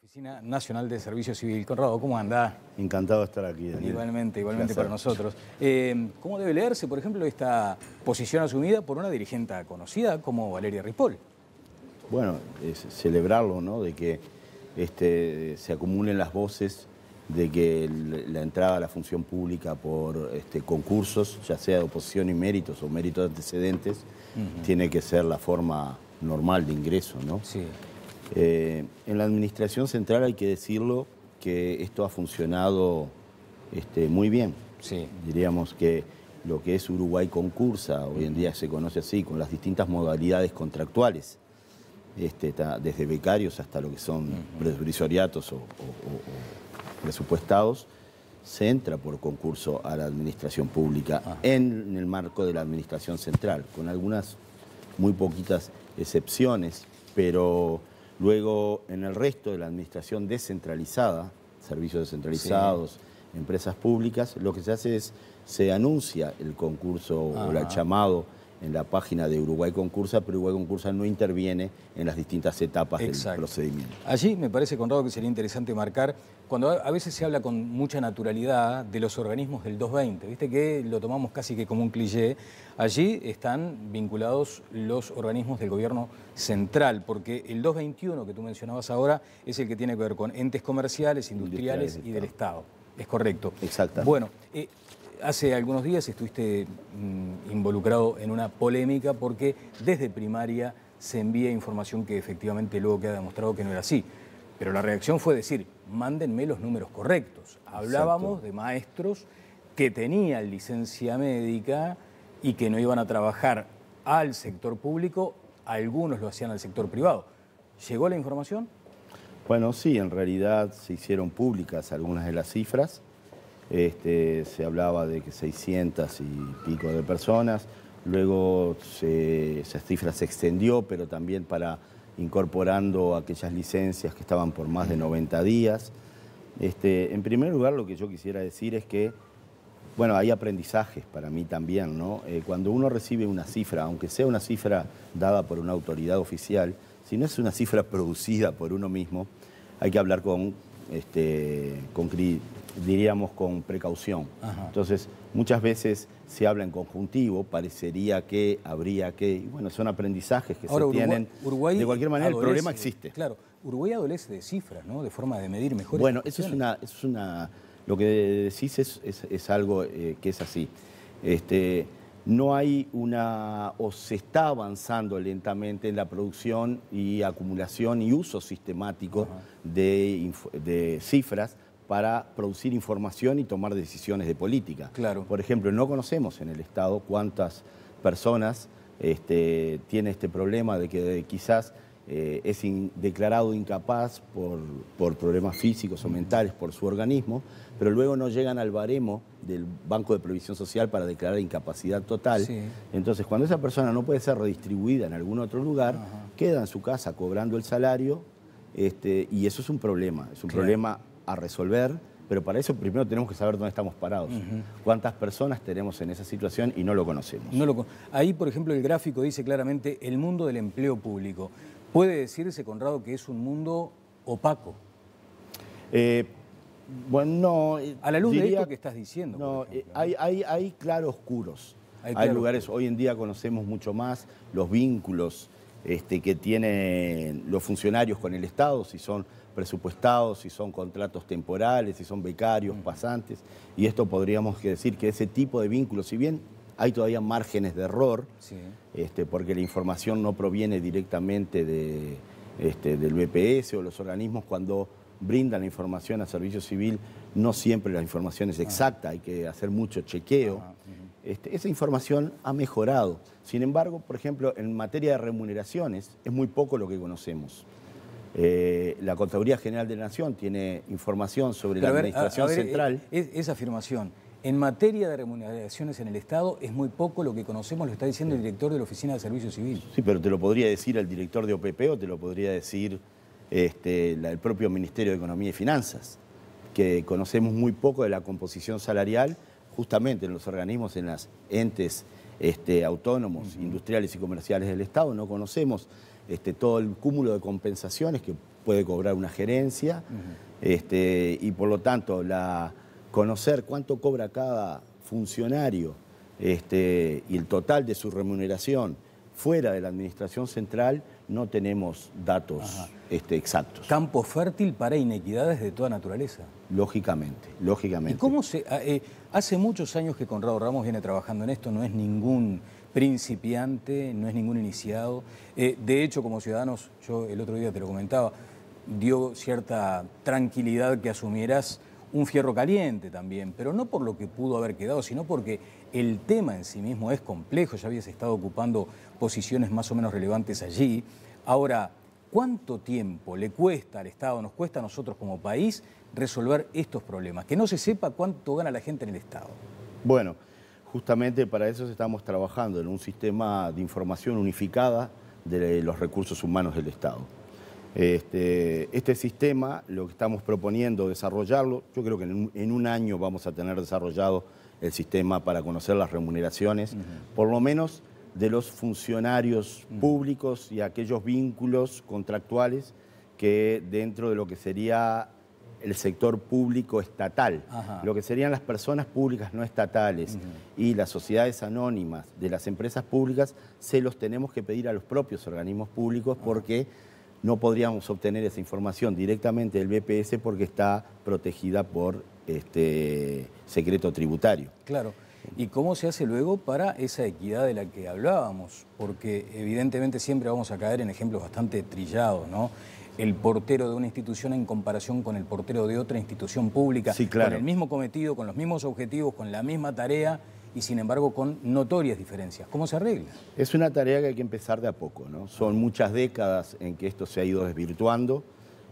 Oficina Nacional de Servicio Civil. Conrado, ¿cómo anda? Encantado de estar aquí, Daniel. Igualmente para nosotros. ¿Cómo debe leerse, por ejemplo, esta posición asumida por una dirigente conocida como Valeria Ripoll? Bueno, es celebrarlo, ¿no? De que se acumulen las voces de que la entrada a la función pública por concursos, ya sea de oposición y méritos o méritos antecedentes, tiene que ser la forma normal de ingreso, ¿no? Sí. En la administración central hay que decirlo que esto ha funcionado muy bien. Sí. Diríamos que lo que es Uruguay Concursa, hoy en día se conoce así, con las distintas modalidades contractuales, desde becarios hasta lo que son presbrisoriatos o presupuestados, se entra por concurso a la administración pública en el marco de la administración central, con algunas muy poquitas excepciones, pero luego en el resto de la administración descentralizada, servicios descentralizados, empresas públicas, lo que se hace es, se anuncia el concurso o el llamado en la página de Uruguay Concursa, pero Uruguay Concursa no interviene en las distintas etapas del procedimiento. Allí me parece, Conrado, que sería interesante marcar, cuando a veces se habla con mucha naturalidad de los organismos del 220, viste que lo tomamos casi que como un cliché, allí están vinculados los organismos del gobierno central, porque el 221 que tú mencionabas ahora es el que tiene que ver con entes comerciales, industriales y del Estado. ¿Es correcto? Exactamente. Bueno, hace algunos días estuviste involucrado en una polémica porque desde primaria se envía información que efectivamente luego queda demostrado que no era así. Pero la reacción fue decir, mándenme los números correctos. Hablábamos de maestros que tenían licencia médica y que no iban a trabajar al sector público, algunos lo hacían al sector privado. ¿Llegó la información? Bueno, sí, en realidad se hicieron públicas algunas de las cifras. Se hablaba de que 600 y pico de personas, luego esa cifra se extendió, pero también para incorporando aquellas licencias que estaban por más de 90 días. En primer lugar, lo que yo quisiera decir es que, bueno, hay aprendizajes para mí también, ¿no? Cuando uno recibe una cifra, aunque sea una cifra dada por una autoridad oficial, si no es una cifra producida por uno mismo, hay que hablar diríamos con precaución. Entonces, muchas veces se habla en conjuntivo, parecería que, habría que, y bueno, son aprendizajes que se tienen. Uruguay de cualquier manera, el problema existe. Claro, Uruguay adolece de cifras, ¿no? De forma de medir mejor. Bueno, eso es una, lo que decís es algo que es así. No hay o se está avanzando lentamente en la producción y acumulación y uso sistemático de cifras para producir información y tomar decisiones de política. Claro. Por ejemplo, no conocemos en el Estado cuántas personas tiene este problema de que quizás es declarado incapaz por problemas físicos o mentales por su organismo, pero luego no llegan al baremo del Banco de Previsión Social para declarar incapacidad total. Sí. Entonces, cuando esa persona no puede ser redistribuida en algún otro lugar, queda en su casa cobrando el salario, y eso es un problema, problema a resolver, pero para eso primero tenemos que saber dónde estamos parados. Cuántas personas tenemos en esa situación y no lo conocemos. Ahí, por ejemplo, el gráfico dice claramente el mundo del empleo público. ¿Puede decirse, Conrado, que es un mundo opaco? Bueno, no. A la luz de esto que estás diciendo. No, hay claroscuros. Hay lugares, hoy en día conocemos mucho más los vínculos que tienen los funcionarios con el Estado, si son presupuestados, si son contratos temporales, si son becarios, pasantes, y esto podríamos decir que ese tipo de vínculos, si bien hay todavía márgenes de error, porque la información no proviene directamente del BPS o los organismos cuando brindan la información a Servicio Civil, no siempre la información es exacta, hay que hacer mucho chequeo. Esa información ha mejorado. Sin embargo, por ejemplo, en materia de remuneraciones, es muy poco lo que conocemos. La Contraloría General de la Nación tiene información sobre la administración central. Esa afirmación, en materia de remuneraciones en el Estado, es muy poco lo que conocemos, lo está diciendo el director de la Oficina de Servicio Civil. Sí, pero te lo podría decir el director de OPP o te lo podría decir el propio Ministerio de Economía y Finanzas, que conocemos muy poco de la composición salarial justamente en los organismos, en las entes autónomos, industriales y comerciales del Estado, no conocemos todo el cúmulo de compensaciones que puede cobrar una gerencia, y por lo tanto conocer cuánto cobra cada funcionario y el total de su remuneración fuera de la administración central, no tenemos datos exactos. Campo fértil para inequidades de toda naturaleza. Lógicamente. ¿Y cómo hace muchos años que Conrado Ramos viene trabajando en esto, no es ningún principiante, no es ningún iniciado. De hecho, como ciudadanos, yo el otro día te lo comentaba, dio cierta tranquilidad que asumieras un fierro caliente también, pero no por lo que pudo haber quedado, sino porque el tema en sí mismo es complejo, ya habías estado ocupando posiciones más o menos relevantes allí. Ahora, ¿cuánto tiempo le cuesta al Estado, nos cuesta a nosotros como país resolver estos problemas? Que no se sepa cuánto gana la gente en el Estado. Bueno, justamente para eso estamos trabajando en un sistema de información unificada de los recursos humanos del Estado. Este sistema, lo que estamos proponiendo desarrollarlo, yo creo que en un año vamos a tener desarrollado el sistema para conocer las remuneraciones, por lo menos de los funcionarios públicos y aquellos vínculos contractuales que dentro de lo que sería el sector público estatal, lo que serían las personas públicas no estatales y las sociedades anónimas de las empresas públicas, se los tenemos que pedir a los propios organismos públicos porque no podríamos obtener esa información directamente del BPS porque está protegida por secreto tributario. Claro. ¿Y cómo se hace luego para esa equidad de la que hablábamos? Porque evidentemente siempre vamos a caer en ejemplos bastante trillados, ¿no? El portero de una institución en comparación con el portero de otra institución pública, sí, claro, con el mismo cometido, con los mismos objetivos, con la misma tarea y sin embargo con notorias diferencias. ¿Cómo se arregla? Es una tarea que hay que empezar de a poco, ¿no? Son muchas décadas en que esto se ha ido desvirtuando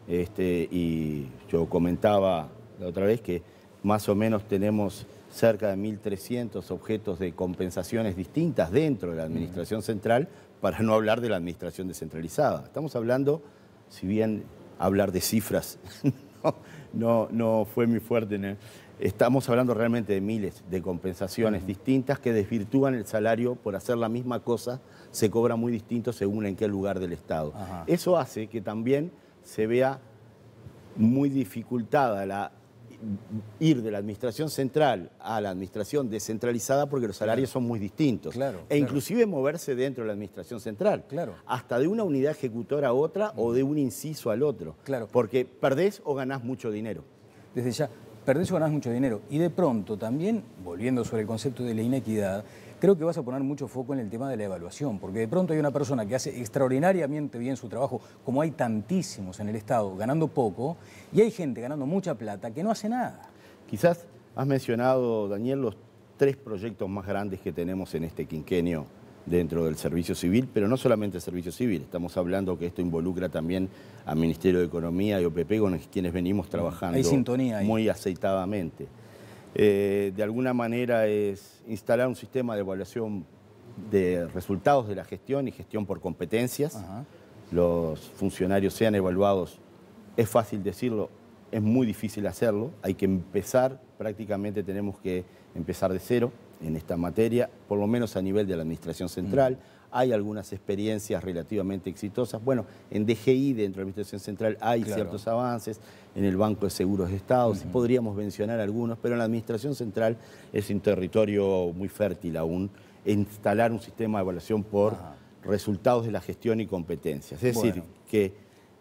y yo comentaba la otra vez que más o menos tenemos cerca de 1.300 objetos de compensaciones distintas dentro de la administración central, para no hablar de la administración descentralizada. Estamos hablando, si bien hablar de cifras no fue muy fuerte, ¿no? Estamos hablando realmente de miles de compensaciones distintas que desvirtúan el salario por hacer la misma cosa, se cobra muy distinto según en qué lugar del Estado. Eso hace que también se vea muy dificultada ir de la administración central a la administración descentralizada porque los salarios son muy distintos. Inclusive moverse dentro de la administración central. Hasta de una unidad ejecutora a otra o de un inciso al otro. Porque perdés o ganás mucho dinero. Desde ya, perdés o ganás mucho dinero. Y de pronto también, volviendo sobre el concepto de la inequidad, creo que vas a poner mucho foco en el tema de la evaluación, porque de pronto hay una persona que hace extraordinariamente bien su trabajo, como hay tantísimos en el Estado, ganando poco, y hay gente ganando mucha plata que no hace nada. Quizás has mencionado, Daniel, los 3 proyectos más grandes que tenemos en este quinquenio dentro del servicio civil, pero no solamente el servicio civil, estamos hablando que esto involucra también al Ministerio de Economía y OPP, con quienes venimos trabajando hay sintonía ahí, muy aceitadamente. De alguna manera es instalar un sistema de evaluación de resultados de la gestión y gestión por competencias. Los funcionarios sean evaluados, es fácil decirlo, es muy difícil hacerlo. Hay que empezar, prácticamente tenemos que empezar de cero en esta materia, por lo menos a nivel de la administración central. Hay algunas experiencias relativamente exitosas. Bueno, en DGI, dentro de la Administración Central, hay ciertos avances. En el Banco de Seguros de Estado, sí podríamos mencionar algunos, pero en la Administración Central es un territorio muy fértil aún instalar un sistema de evaluación por resultados de la gestión y competencias. Es decir, que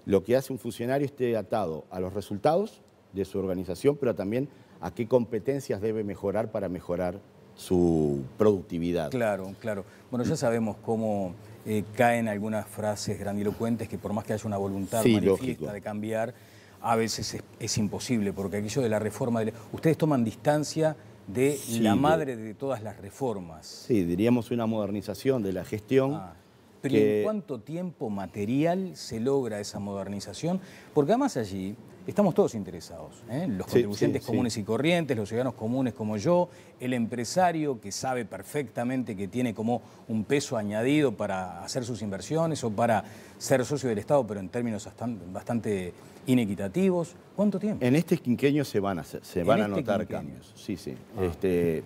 lo que hace un funcionario esté atado a los resultados de su organización, pero también a qué competencias debe mejorar para mejorar su productividad. Claro. Bueno, ya sabemos cómo caen algunas frases grandilocuentes que por más que haya una voluntad manifiesta de cambiar, a veces es imposible, porque aquello de la reforma... Ustedes toman distancia de la madre de todas las reformas. Sí, diríamos una modernización de la gestión. Pero ¿en cuánto tiempo material se logra esa modernización? Porque además allí estamos todos interesados, los contribuyentes comunes y corrientes, los ciudadanos comunes como yo, el empresario que sabe perfectamente que tiene como un peso añadido para hacer sus inversiones o para ser socio del Estado, pero en términos bastante inequitativos. ¿Cuánto tiempo? En este quinquenio se van a notar cambios.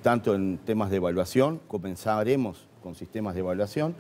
Tanto en temas de evaluación, comenzaremos con sistemas de evaluación,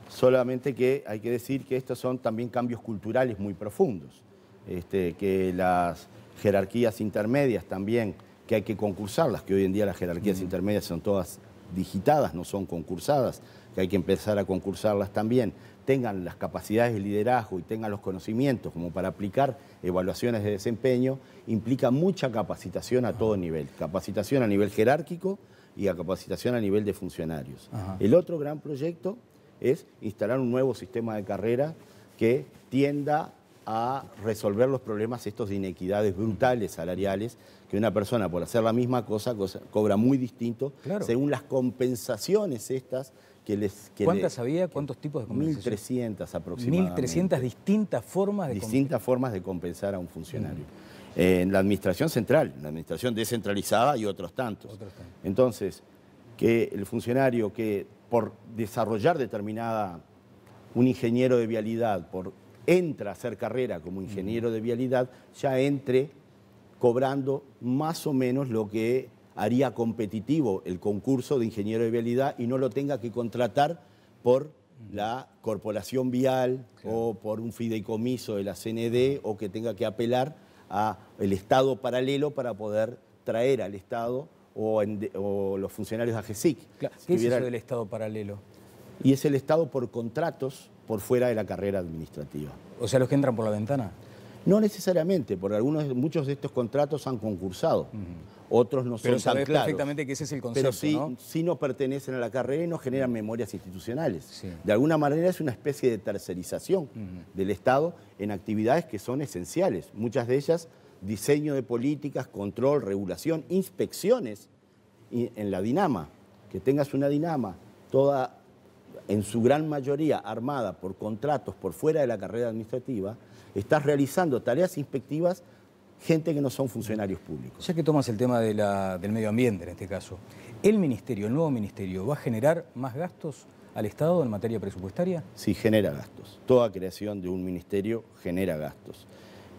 solamente que hay que decir que estos son también cambios culturales muy profundos, que las jerarquías intermedias también, que hay que concursarlas, que hoy en día las jerarquías intermedias son todas digitadas, no son concursadas, que hay que empezar a concursarlas también, tengan las capacidades de liderazgo y tengan los conocimientos como para aplicar evaluaciones de desempeño, implica mucha capacitación a todo nivel, capacitación a nivel jerárquico y a capacitación a nivel de funcionarios. El otro gran proyecto es instalar un nuevo sistema de carrera que tienda a resolver los problemas estos de inequidades brutales salariales, que una persona por hacer la misma cosa cobra muy distinto, según las compensaciones estas que les... ¿Cuántas había? ¿Cuántos tipos de compensación? 1.300 aproximadamente. 1.300 distintas formas de distintas formas de compensar a un funcionario. En la administración central, en la administración descentralizada y otros tantos. Entonces, que el funcionario que por desarrollar un ingeniero de vialidad, entra a hacer carrera como ingeniero de vialidad, ya entre cobrando más o menos lo que haría competitivo el concurso de ingeniero de vialidad y no lo tenga que contratar por la corporación vial o por un fideicomiso de la CND o que tenga que apelar al Estado paralelo para poder traer al Estado o los funcionarios de AGESIC. ¿Qué es eso del Estado paralelo? Y es el Estado por contratos por fuera de la carrera administrativa. O sea, los que entran por la ventana. No necesariamente, porque muchos de estos contratos han concursado. Otros no son tan claros. Pero sabés perfectamente que ese es el concepto, pero sí no pertenecen a la carrera y no generan memorias institucionales. De alguna manera es una especie de tercerización del Estado en actividades que son esenciales. Muchas de ellas, diseño de políticas, control, regulación, inspecciones en la Dinama. Que tengas una Dinama toda, en su gran mayoría, armada por contratos por fuera de la carrera administrativa, estás realizando tareas inspectivas gente que no son funcionarios públicos. Ya que tomas el tema del medio ambiente en este caso, ¿el nuevo ministerio, va a generar más gastos al Estado en materia presupuestaria? Sí, genera gastos. Toda creación de un ministerio genera gastos.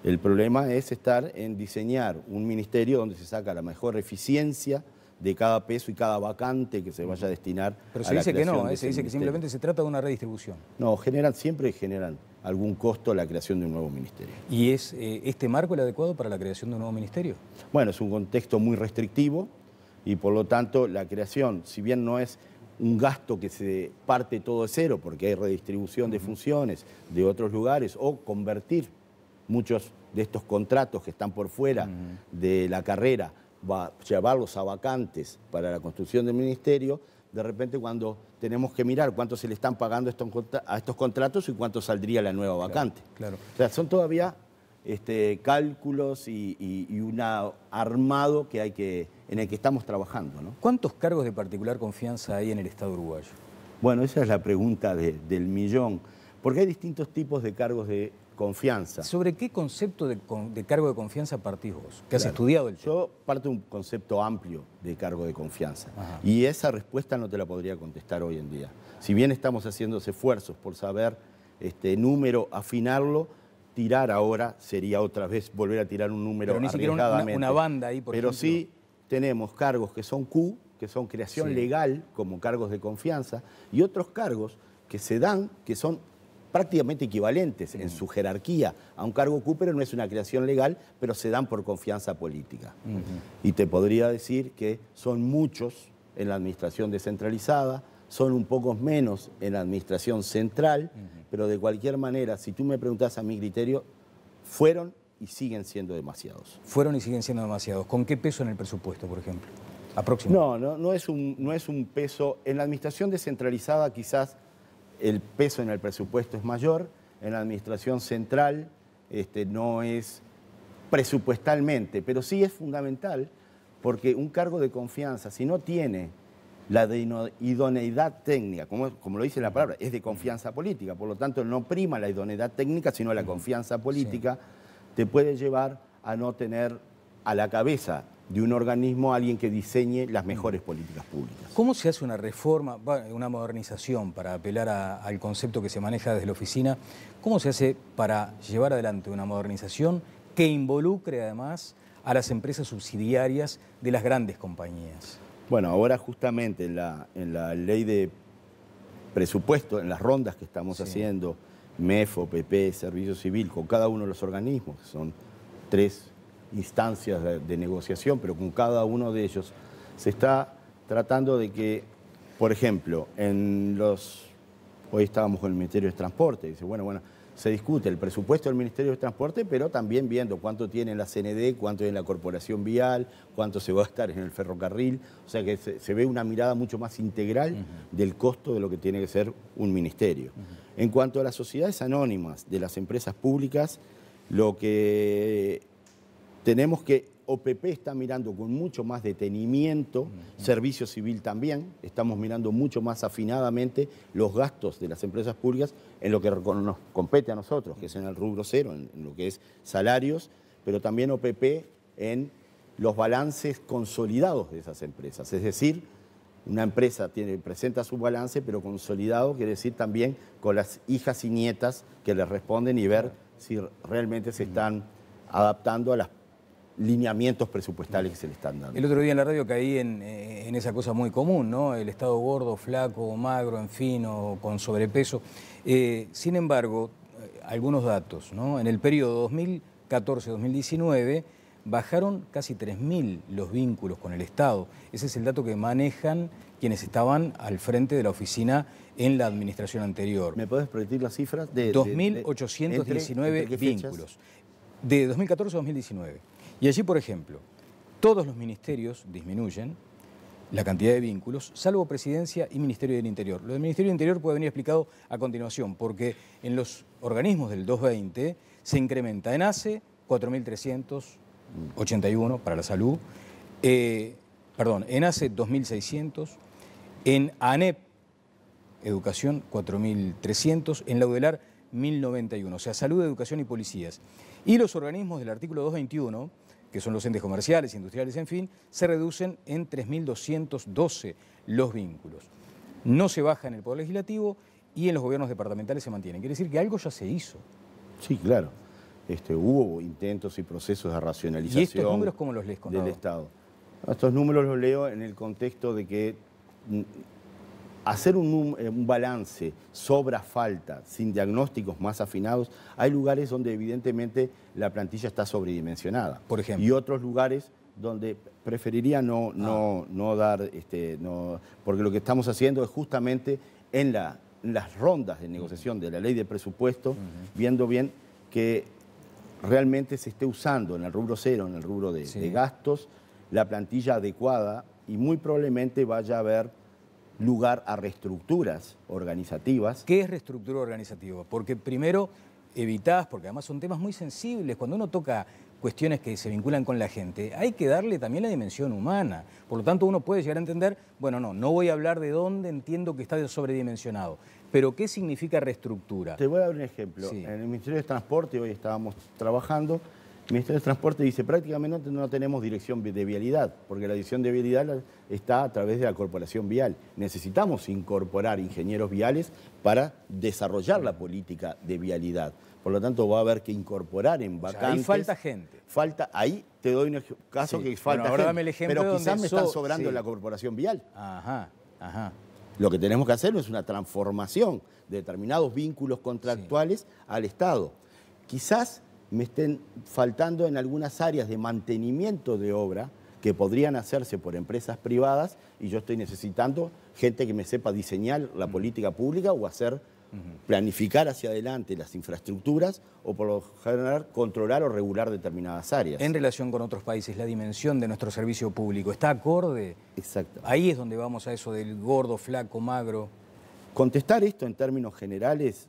El problema es estar en diseñar un ministerio donde se saca la mejor eficiencia de cada peso y cada vacante que se vaya a destinar a la creación. Pero se dice que no, se dice ministerio. que simplemente se trata de una redistribución. No, siempre generan algún costo la creación de un nuevo ministerio. ¿Y es este marco el adecuado para la creación de un nuevo ministerio? Bueno, es un contexto muy restrictivo y por lo tanto la creación, si bien no es un gasto que se parte todo de cero porque hay redistribución de funciones de otros lugares o convertir muchos de estos contratos que están por fuera de la carrera, llevarlos a vacantes para la construcción del ministerio, de repente cuando tenemos que mirar cuánto se le están pagando a estos contratos y cuánto saldría la nueva vacante. O sea, son todavía cálculos y un armado en el que estamos trabajando, ¿no? ¿Cuántos cargos de particular confianza hay en el Estado uruguayo? Bueno, esa es la pregunta del millón, porque hay distintos tipos de cargos de confianza. ¿Sobre qué concepto de cargo de confianza partís vos? ¿Que has estudiado el tema? Yo parto de un concepto amplio de cargo de confianza. Y esa respuesta no te la podría contestar hoy en día. Si bien estamos haciendo esfuerzos por saber número, afinarlo, tirar ahora sería otra vez volver a tirar un número arriesgadamente. Pero ni siquiera una banda ahí, por ejemplo. Pero sí tenemos cargos que son Q, que son creación legal, como cargos de confianza, y otros cargos que se dan, que son prácticamente equivalentes en su jerarquía a un cargo Q, pero no es una creación legal, pero se dan por confianza política. Y te podría decir que son muchos en la administración descentralizada, son un poco menos en la administración central, pero de cualquier manera, si tú me preguntás a mi criterio, fueron y siguen siendo demasiados. Fueron y siguen siendo demasiados. ¿Con qué peso en el presupuesto, por ejemplo? Aproximadamente. No es un peso. En la administración descentralizada quizás el peso en el presupuesto es mayor, en la administración central no es presupuestalmente, pero sí es fundamental porque un cargo de confianza, si no tiene la idoneidad técnica, como lo dice la palabra, es de confianza política, por lo tanto no prima la idoneidad técnica, sino la confianza política, te puede llevar a no tener a la cabeza de un organismo a alguien que diseñe las mejores políticas públicas. ¿Cómo se hace una reforma, una modernización para apelar al concepto que se maneja desde la oficina? ¿Cómo se hace para llevar adelante una modernización que involucre además a las empresas subsidiarias de las grandes compañías? Bueno, ahora justamente en la ley de presupuesto, en las rondas que estamos haciendo, MEF, OPP, Servicio Civil, con cada uno de los organismos, que son 3 instancias de negociación, pero con cada uno de ellos se está tratando de que, por ejemplo, hoy estábamos con el Ministerio de Transporte, dice, bueno, se discute el presupuesto del Ministerio de Transporte, pero también viendo cuánto tiene la CND, cuánto tiene la Corporación Vial, cuánto se va a gastar en el ferrocarril, o sea que se ve una mirada mucho más integral del costo de lo que tiene que ser un ministerio. En cuanto a las sociedades anónimas de las empresas públicas, lo que tenemos que OPP está mirando con mucho más detenimiento, Servicio Civil también, estamos mirando mucho más afinadamente los gastos de las empresas públicas en lo que nos compete a nosotros, que es en el rubro cero, en lo que es salarios, pero también OPP en los balances consolidados de esas empresas. Es decir, una empresa presenta su balance, pero consolidado quiere decir también con las hijas y nietas que le responden y ver si realmente se están adaptando a los lineamientos presupuestales que se le están dando. El otro día en la radio caí en esa cosa muy común, ¿no? El Estado gordo, flaco, magro, en fin, o con sobrepeso. Sin embargo, algunos datos, ¿no? En el periodo 2014-2019 bajaron casi 3.000 los vínculos con el Estado. Ese es el dato que manejan quienes estaban al frente de la oficina en la administración anterior. ¿Me podés repetir las cifras? 2.819 vínculos. De 2014 a 2019. Y allí, por ejemplo, todos los ministerios disminuyen la cantidad de vínculos, salvo Presidencia y Ministerio del Interior. Lo del Ministerio del Interior puede venir explicado a continuación, porque en los organismos del 220 se incrementa en ACE 4.381 para la salud, en ACE 2.600, en ANEP, Educación 4.300, en la UDELAR 1.091, o sea, salud, educación y policías. Y los organismos del artículo 221, que son los entes comerciales, industriales, en fin, se reducen en 3.212 los vínculos. No se baja en el Poder Legislativo y en los gobiernos departamentales se mantienen. Quiere decir que algo ya se hizo. Sí, claro. Hubo intentos y procesos de racionalización. ¿Y estos números cómo los lees, del Estado? Estos números los leo en el contexto de que hacer un balance sobra falta, sin diagnósticos más afinados, hay lugares donde evidentemente la plantilla está sobredimensionada. Por ejemplo. Y otros lugares donde preferiría no dar, porque lo que estamos haciendo es justamente en las rondas de negociación de la ley de presupuesto, viendo bien que realmente se esté usando en el rubro cero, en el rubro de gastos, la plantilla adecuada y muy probablemente vaya a haber lugar a reestructuras organizativas. ¿Qué es reestructura organizativa? Porque primero evitás, porque además son temas muy sensibles, cuando uno toca cuestiones que se vinculan con la gente, hay que darle también la dimensión humana. Por lo tanto, uno puede llegar a entender, bueno, no voy a hablar de dónde, entiendo que está sobredimensionado, pero ¿qué significa reestructura? Te voy a dar un ejemplo. Sí. En el Ministerio de Transporte, hoy estábamos trabajando, el Ministerio de Transporte dice prácticamente no tenemos dirección de vialidad, porque la dirección de vialidad está a través de la Corporación Vial. Necesitamos incorporar ingenieros viales para desarrollar la política de vialidad. Por lo tanto, va a haber que incorporar en vacantes. Ahí falta gente. Ahí te doy un caso que falta ahora gente. Dame el ejemplo pero quizás me están sobrando en sí. la Corporación Vial. Ajá. Lo que tenemos que hacer es una transformación de determinados vínculos contractuales al Estado. Quizás me estén faltando en algunas áreas de mantenimiento de obra que podrían hacerse por empresas privadas y yo estoy necesitando gente que me sepa diseñar la política pública o planificar hacia adelante las infraestructuras o por lo general controlar o regular determinadas áreas. En relación con otros países, la dimensión de nuestro servicio público, ¿está acorde? Exacto. Ahí es donde vamos a eso del gordo, flaco, magro. Contestar esto en términos generales,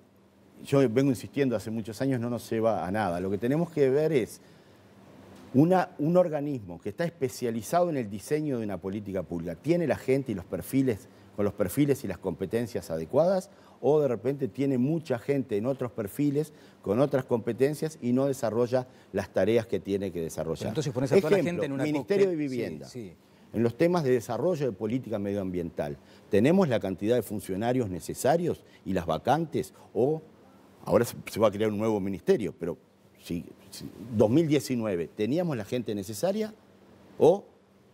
yo vengo insistiendo hace muchos años, no nos lleva a nada. Lo que tenemos que ver es un organismo que está especializado en el diseño de una política pública. ¿Tiene la gente y los perfiles, con los perfiles y las competencias adecuadas? ¿O de repente tiene mucha gente en otros perfiles, con otras competencias y no desarrolla las tareas que tiene que desarrollar? Pero entonces pones a toda la gente en una Ministerio de Vivienda. Sí. En los temas de desarrollo de política medioambiental, ¿tenemos la cantidad de funcionarios necesarios y las vacantes? ¿O ahora se va a crear un nuevo ministerio, pero si 2019, ¿teníamos la gente necesaria o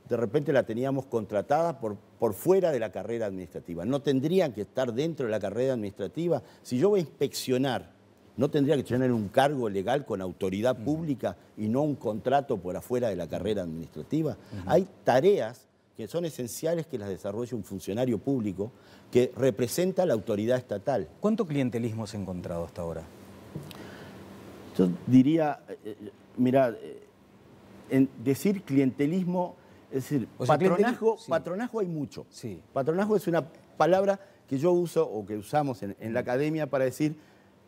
de repente la teníamos contratada por por fuera de la carrera administrativa. No tendrían que estar dentro de la carrera administrativa. Si yo voy a inspeccionar, no tendría que tener un cargo legal con autoridad pública y no un contrato por afuera de la carrera administrativa. Hay tareas que son esenciales que las desarrolle un funcionario público que representa a la autoridad estatal. ¿Cuánto clientelismo has encontrado hasta ahora? Yo diría, mira, en decir clientelismo, es decir, o sea, patronazgo, sí. Patronazgo hay mucho. Sí. Patronazgo es una palabra que yo uso o que usamos en la academia para decir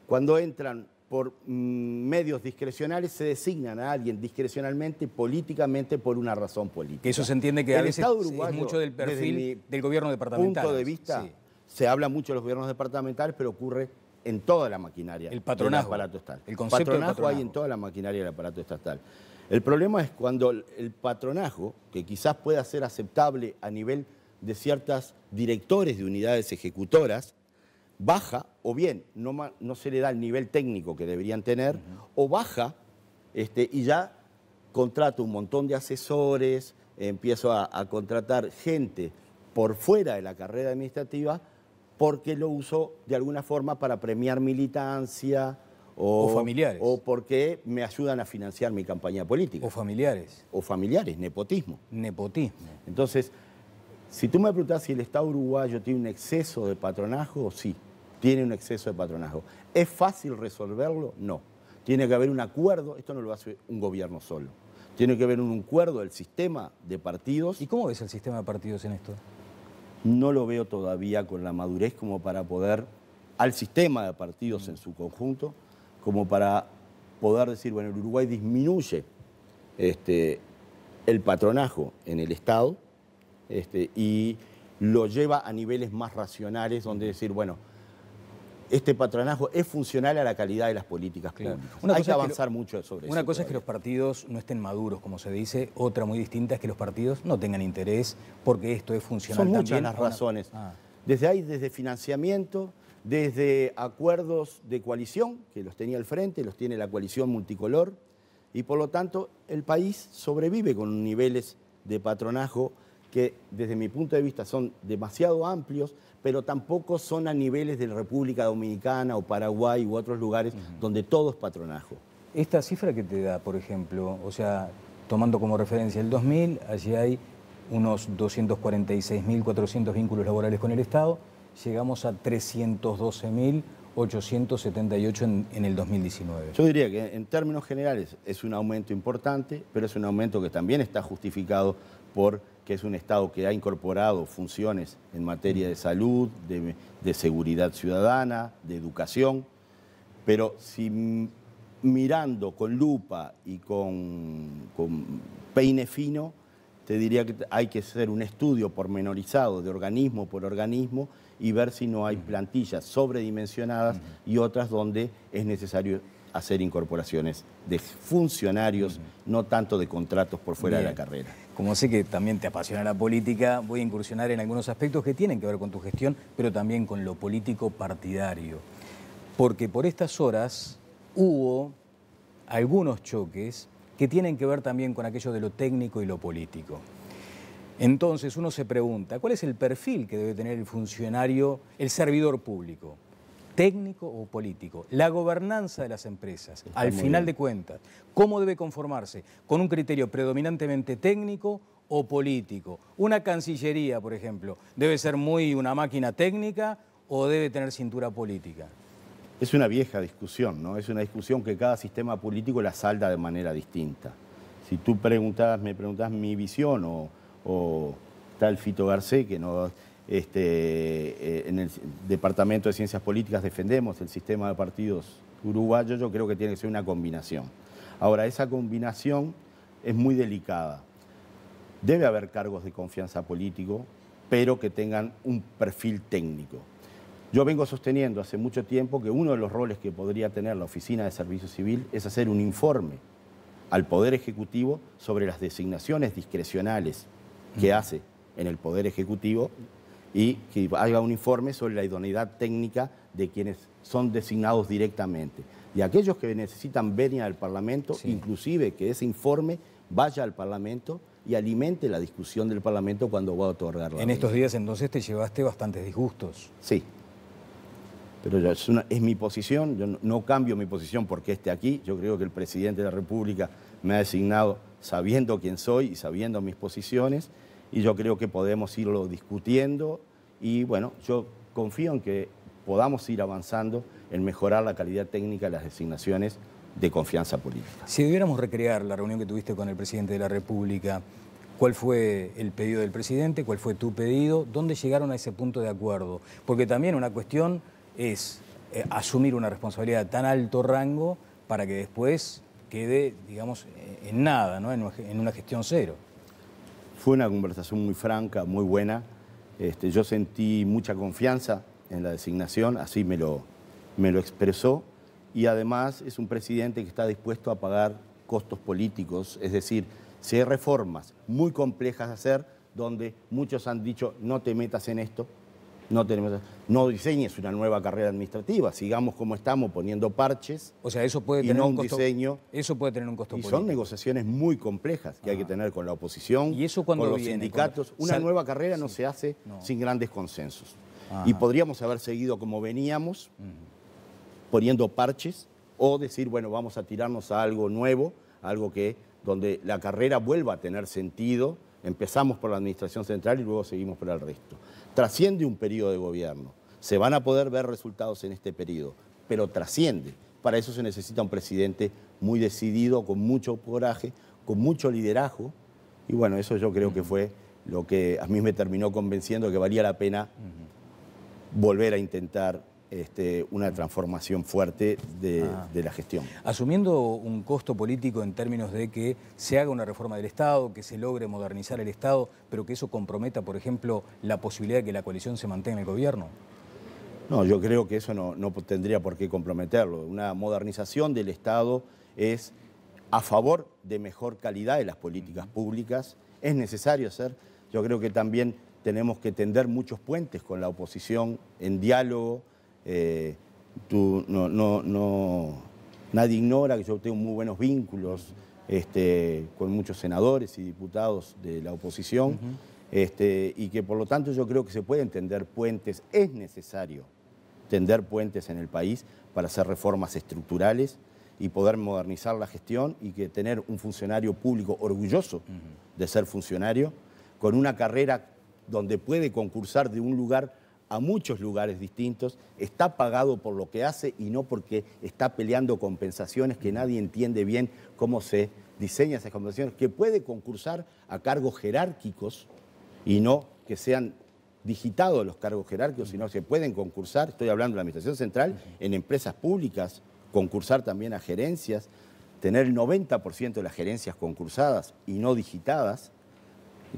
cuando entran por medios discrecionales se designan a alguien discrecionalmente, políticamente, por una razón política. Que eso se entiende que a veces es mucho del perfil del gobierno departamental. Punto de vista, sí. Se habla mucho de los gobiernos departamentales, pero ocurre en toda la maquinaria del aparato estatal. El concepto de patronazgo hay en toda la maquinaria del aparato estatal. El problema es cuando el patronazgo, que quizás pueda ser aceptable a nivel de ciertos directores de unidades ejecutoras, baja, o bien no se le da el nivel técnico que deberían tener, o baja y ya contrato un montón de asesores, empiezo a contratar gente por fuera de la carrera administrativa porque lo uso de alguna forma para premiar militancia o familiares. O porque me ayudan a financiar mi campaña política. O familiares. O familiares, nepotismo. Nepotismo. Entonces, si tú me preguntás si el Estado uruguayo tiene un exceso de patronazgo, sí, tiene un exceso de patronazgo. ¿Es fácil resolverlo? No. Tiene que haber un acuerdo, esto no lo hace un gobierno solo. Tiene que haber un acuerdo del sistema de partidos. ¿Y cómo ves el sistema de partidos en esto? No lo veo todavía con la madurez como para poder, al sistema de partidos en su conjunto, como para poder decir, bueno, el Uruguay disminuye el patronazgo en el Estado y lo lleva a niveles más racionales, donde decir, bueno, este patronazgo es funcional a la calidad de las políticas públicas. Hay que avanzar mucho sobre eso. Una cosa es que los partidos no estén maduros, como se dice. Otra muy distinta es que los partidos no tengan interés porque esto es funcional también. Son muchas las razones. Desde financiamiento, desde acuerdos de coalición, que los tenía el Frente, los tiene la coalición multicolor, y por lo tanto el país sobrevive con niveles de patronazgo que desde mi punto de vista son demasiado amplios, pero tampoco son a niveles de República Dominicana o Paraguay u otros lugares donde todo es patronazgo. Esta cifra que te da, por ejemplo, o sea, tomando como referencia el 2000, allí hay unos 246.400 vínculos laborales con el Estado, llegamos a 312.878 en el 2019. Yo diría que en términos generales es un aumento importante, pero es un aumento que también está justificado por que es un Estado que ha incorporado funciones en materia de salud, de seguridad ciudadana, de educación, pero si mirando con lupa y con peine fino, te diría que hay que hacer un estudio pormenorizado de organismo por organismo y ver si no hay plantillas sobredimensionadas y otras donde es necesario hacer incorporaciones de funcionarios, no tanto de contratos por fuera de la carrera. Como sé que también te apasiona la política, voy a incursionar en algunos aspectos que tienen que ver con tu gestión, pero también con lo político partidario. Porque por estas horas hubo algunos choques que tienen que ver también con aquello de lo técnico y lo político. Entonces uno se pregunta, ¿cuál es el perfil que debe tener el funcionario, el servidor público? ¿Técnico o político? La gobernanza de las empresas, al final de cuentas, ¿cómo debe conformarse? ¿Con un criterio predominantemente técnico o político? Una cancillería, por ejemplo, ¿debe ser muy una máquina técnica o debe tener cintura política? Es una vieja discusión, ¿no? Es una discusión que cada sistema político la salda de manera distinta. Si tú me preguntás mi visión o tal Fito Garcés, que no... en el Departamento de Ciencias Políticas defendemos el sistema de partidos uruguayo, yo creo que tiene que ser una combinación. Ahora, esa combinación es muy delicada. Debe haber cargos de confianza político, pero que tengan un perfil técnico. Yo vengo sosteniendo hace mucho tiempo que uno de los roles que podría tener la Oficina de Servicio Civil es hacer un informe al Poder Ejecutivo sobre las designaciones discrecionales que hace en el Poder Ejecutivo y que haga un informe sobre la idoneidad técnica de quienes son designados directamente. Y aquellos que necesitan venir al Parlamento, inclusive que ese informe vaya al Parlamento y alimente la discusión del Parlamento cuando va a otorgar la En estos días entonces te llevaste bastantes disgustos. Sí, pero es mi posición, yo no cambio mi posición porque esté aquí. Yo creo que el presidente de la República me ha designado sabiendo quién soy y sabiendo mis posiciones, y yo creo que podemos irlo discutiendo y bueno, yo confío en que podamos ir avanzando en mejorar la calidad técnica de las designaciones de confianza política. Si debiéramos recrear la reunión que tuviste con el presidente de la República, ¿cuál fue el pedido del presidente? ¿Cuál fue tu pedido? ¿Dónde llegaron a ese punto de acuerdo? Porque también una cuestión es asumir una responsabilidad de tan alto rango para que después quede, digamos, en nada, ¿no? En una gestión cero. Fue una conversación muy franca, muy buena. Yo sentí mucha confianza en la designación, así me lo expresó, y además es un presidente que está dispuesto a pagar costos políticos, es decir, si hay reformas muy complejas de hacer, donde muchos han dicho no te metas en esto, no diseñes una nueva carrera administrativa, sigamos como estamos poniendo parches, o sea, eso puede y tener no un costo, diseño. Eso puede tener un costo y político. Son negociaciones muy complejas que hay que tener con la oposición, ¿Y eso con cuándo los viene? sindicatos. Una nueva carrera no se hace sin grandes consensos. Y podríamos haber seguido como veníamos, poniendo parches, o decir, bueno, vamos a tirarnos a algo nuevo, algo donde la carrera vuelva a tener sentido. Empezamos por la administración central y luego seguimos por el resto. Trasciende un periodo de gobierno. Se van a poder ver resultados en este periodo, pero trasciende. Para eso se necesita un presidente muy decidido, con mucho coraje, con mucho liderazgo. Y bueno, eso yo creo que fue lo que a mí me terminó convenciendo que valía la pena volver a intentar una transformación fuerte de la gestión. Asumiendo un costo político en términos de que se haga una reforma del Estado, que se logre modernizar el Estado, pero que eso comprometa, por ejemplo, la posibilidad de que la coalición se mantenga en el gobierno. No, yo creo que eso no tendría por qué comprometerlo. Una modernización del Estado es a favor de mejor calidad de las políticas públicas. Es necesario hacer. Yo creo que también tenemos que tender muchos puentes con la oposición en diálogo. Nadie ignora que yo tengo muy buenos vínculos con muchos senadores y diputados de la oposición, y que por lo tanto yo creo que se pueden tender puentes. Es necesario tender puentes en el país para hacer reformas estructurales y poder modernizar la gestión, y que tener un funcionario público orgulloso de ser funcionario, con una carrera donde puede concursar de un lugar a muchos lugares distintos, está pagado por lo que hace y no porque está peleando compensaciones que nadie entiende bien cómo se diseñan esas compensaciones, que puede concursar a cargos jerárquicos y no que sean digitados los cargos jerárquicos, sino que se pueden concursar, estoy hablando de la Administración Central, en empresas públicas, concursar también a gerencias, tener el 90% de las gerencias concursadas y no digitadas.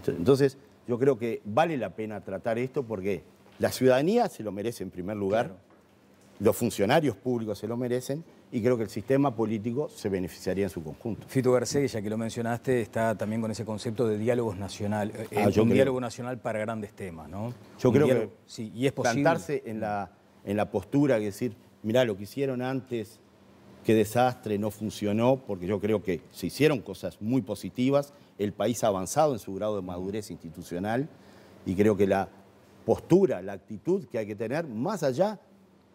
Entonces, yo creo que vale la pena tratar esto porque la ciudadanía se lo merece en primer lugar, claro. Los funcionarios públicos se lo merecen, y creo que el sistema político se beneficiaría en su conjunto. Fito Garcés, ya que lo mencionaste, está también con ese concepto de diálogos nacional, diálogo nacional para grandes temas, ¿no? Yo creo que sí, y es posible. Plantarse en la postura y decir, mirá, lo que hicieron antes, qué desastre, no funcionó, porque yo creo que se hicieron cosas muy positivas, el país ha avanzado en su grado de madurez institucional, y creo que la postura, la actitud que hay que tener, más allá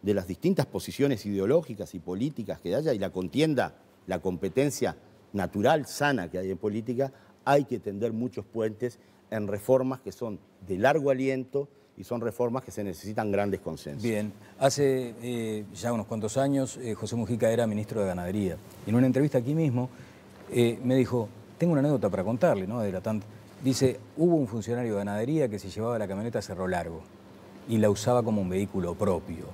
de las distintas posiciones ideológicas y políticas que haya, y la contienda, la competencia natural, sana que hay en política, hay que tender muchos puentes en reformas que son de largo aliento y son reformas que se necesitan grandes consensos. Bien, hace ya unos cuantos años José Mujica era ministro de Ganadería. En una entrevista aquí mismo me dijo, tengo una anécdota para contarle, ¿no? Dice, hubo un funcionario de Ganadería que se llevaba la camioneta a Cerro Largo y la usaba como un vehículo propio.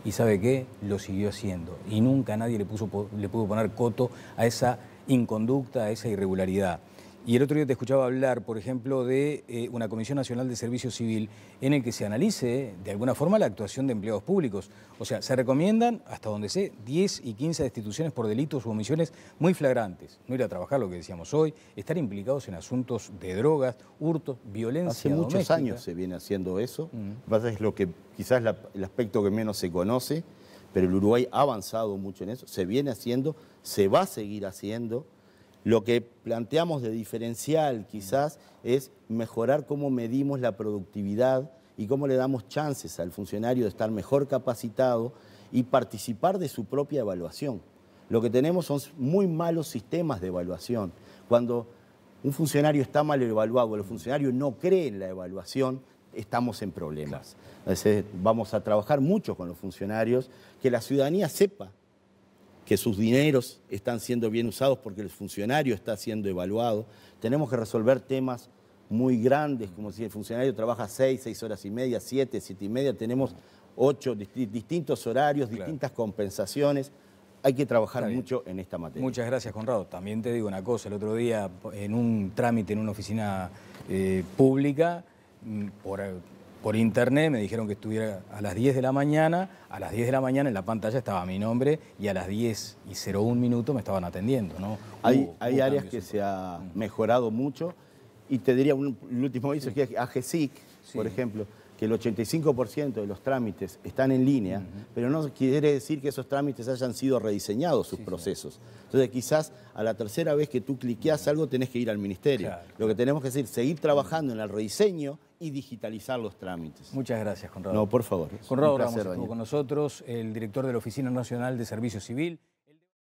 Y ¿sabe qué? Lo siguió haciendo. Y nunca nadie le pudo poner coto a esa inconducta, a esa irregularidad. Y el otro día te escuchaba hablar, por ejemplo, de una Comisión Nacional de Servicio Civil en el que se analice, de alguna forma, la actuación de empleados públicos. O sea, se recomiendan, hasta donde sé, 10 y 15 destituciones por delitos u omisiones muy flagrantes. No ir a trabajar, lo que decíamos hoy, estar implicados en asuntos de drogas, hurtos, violencia doméstica. Hace muchos años se viene haciendo eso. Lo que pasa es lo que quizás el aspecto que menos se conoce, pero el Uruguay ha avanzado mucho en eso, se viene haciendo, se va a seguir haciendo. Lo que planteamos de diferencial quizás es mejorar cómo medimos la productividad y cómo le damos chances al funcionario de estar mejor capacitado y participar de su propia evaluación. Lo que tenemos son muy malos sistemas de evaluación. Cuando un funcionario está mal evaluado, el funcionario no cree en la evaluación, estamos en problemas. Entonces, vamos a trabajar mucho con los funcionarios, que la ciudadanía sepa que sus dineros están siendo bien usados porque el funcionario está siendo evaluado. Tenemos que resolver temas muy grandes, como si el funcionario trabaja 6 horas y media, 7 y media, tenemos 8 distintos horarios, distintas compensaciones. Hay que trabajar mucho en esta materia. Muchas gracias, Conrado. También te digo una cosa, el otro día en un trámite en una oficina pública, por internet me dijeron que estuviera a las 10 de la mañana, a las 10 de la mañana en la pantalla estaba mi nombre y a las 10:01 me estaban atendiendo, ¿no? Hay áreas que se ha mejorado mucho y te diría, el último aviso que es AGESIC, por ejemplo, que el 85% de los trámites están en línea, pero no quiere decir que esos trámites hayan sido rediseñados sus procesos. Entonces quizás a la tercera vez que tú cliqueas algo tenés que ir al ministerio. Claro. Lo que tenemos que hacer es seguir trabajando en el rediseño y digitalizar los trámites. Muchas gracias, Conrado. No, por favor. Conrado Ramos estuvo con nosotros, el director de la Oficina Nacional de Servicio Civil.